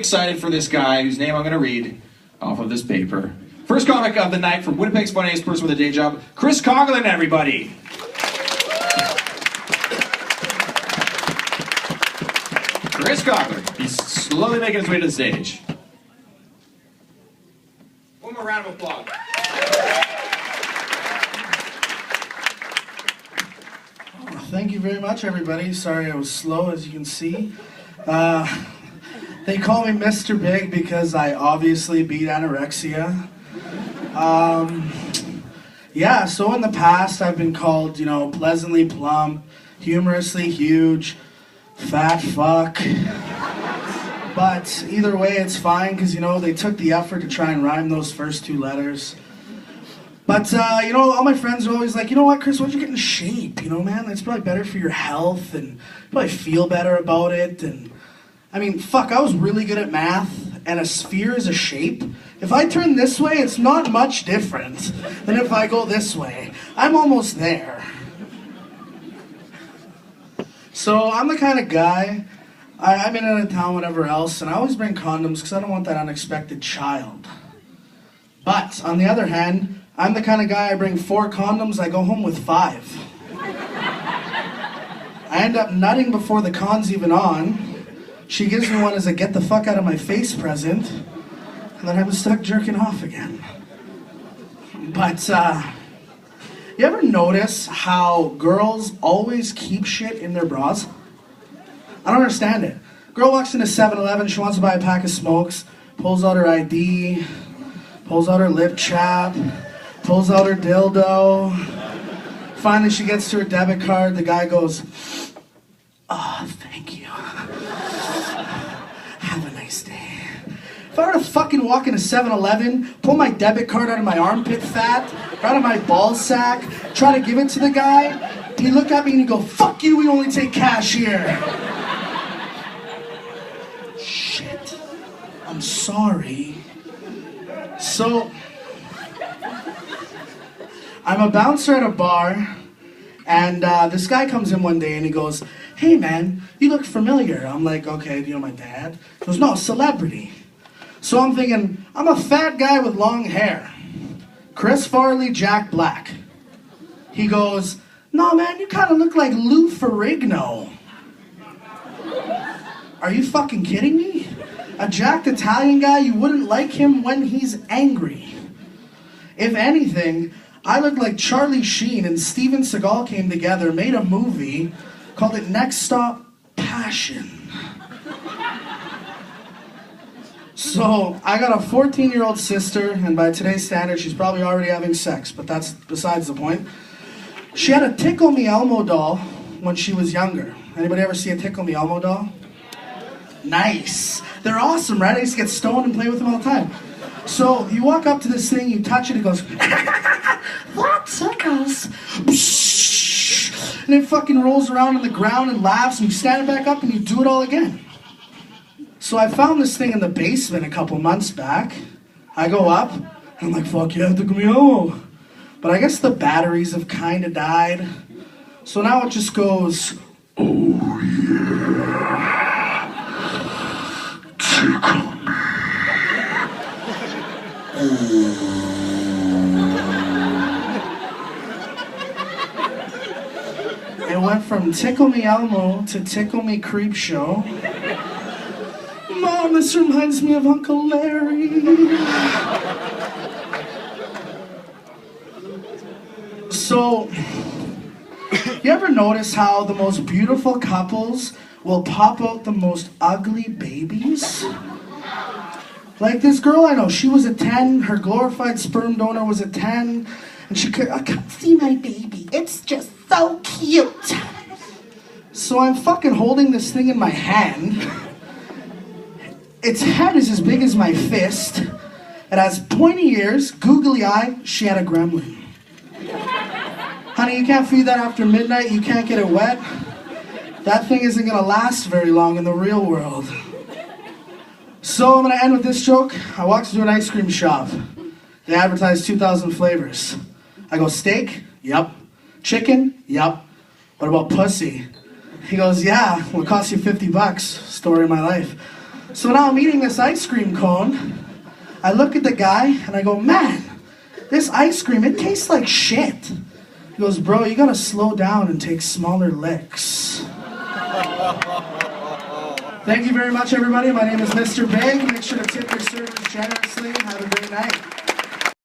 Excited for this guy whose name I'm going to read off of this paper. First comic of the night from Winnipeg's funniest person with a day job, Coghlan, everybody. Coghlan. He's slowly making his way to the stage. One more round of applause. Thank you very much, everybody. Sorry I was slow, as you can see. They call me Mr. Bigg because I obviously beat anorexia. Yeah, so in the past I've been called, pleasantly plump, humorously huge, fat fuck. But either way, it's fine because, they took the effort to try and rhyme those first two letters. But, all my friends are always like, you know what, Chris, why don't you get in shape? Man, it's probably better for your health and you probably feel better about it. And I was really good at math, and a sphere is a shape. If I turn this way, it's not much different than if I go this way. I'm almost there. So I'm the kind of guy, I'm in and out of town, whatever else, and I always bring condoms because I don't want that unexpected child. But, on the other hand, I'm the kind of guy, I bring 4 condoms, I go home with 5. I end up nutting before the con's even on. She gives me one as a get the fuck out of my face present, and then I'm stuck jerking off again. But, you ever notice how girls always keep shit in their bras? I don't understand it. Girl walks into 7-Eleven, she wants to buy a pack of smokes, pulls out her ID, pulls out her lip chap, pulls out her dildo. Finally, she gets to her debit card. The guy goes, "Oh, thank you. Have a nice day." If I were to fucking walk into 7-Eleven, pull my debit card out of my armpit fat, out of my ball sack, try to give it to the guy, he'd look at me and he'd go, "Fuck you, we only take cash here." Shit. I'm sorry. So, I'm a bouncer at a bar, and this guy comes in one day and he goes, "Hey man, you look familiar." I'm like, "Okay, do you know my dad?" He goes, "No, celebrity." So I'm thinking, I'm a fat guy with long hair. Chris Farley, Jack Black. He goes, "No man, you kind of look like Lou Ferrigno." Are you fucking kidding me? A jacked Italian guy, you wouldn't like him when he's angry. If anything, I look like Charlie Sheen and Steven Seagal came together, made a movie, called it Next Stop Passion. So, I got a 14-year-old sister, and by today's standards, she's probably already having sex, but that's besides the point. She had a Tickle Me Elmo doll when she was younger. Anybody ever see a Tickle Me Elmo doll? Nice. They're awesome, right? I used to get stoned and play with them all the time. So, you walk up to this thing, you touch it, it goes, "That tickles." And it fucking rolls around on the ground and laughs, and you stand it back up and you do it all again. So I found this thing in the basement a couple months back. I go up, and I'm like, "Fuck yeah, Tickle Me Elmo." But I guess the batteries have kind of died. So now it just goes, "Oh yeah, tickle me." It went from Tickle Me Elmo to Tickle Me Creep Show. Mom, this reminds me of Uncle Larry. So, you ever notice how the most beautiful couples will pop out the most ugly babies? Like this girl I know, she was a 10, her glorified sperm donor was a 10, and I can't see my baby, it's just so cute. So I'm fucking holding this thing in my hand. Its head is as big as my fist. It has pointy ears, googly eye, she had a gremlin. Honey, you can't feed that after midnight, you can't get it wet. That thing isn't gonna last very long in the real world. So I'm gonna end with this joke. I walked into an ice cream shop. They advertised 2,000 flavors. I go, "Steak? Yup. Chicken? Yup. What about pussy?" He goes, "Yeah, well, it cost you $50. Story of my life." So now I'm eating this ice cream cone. I look at the guy and I go, man, this ice cream, it tastes like shit. He goes, bro, you gotta slow down and take smaller licks. Thank you very much, everybody. My name is Mr. Bigg. Make sure to tip your servers generously. Have a great night.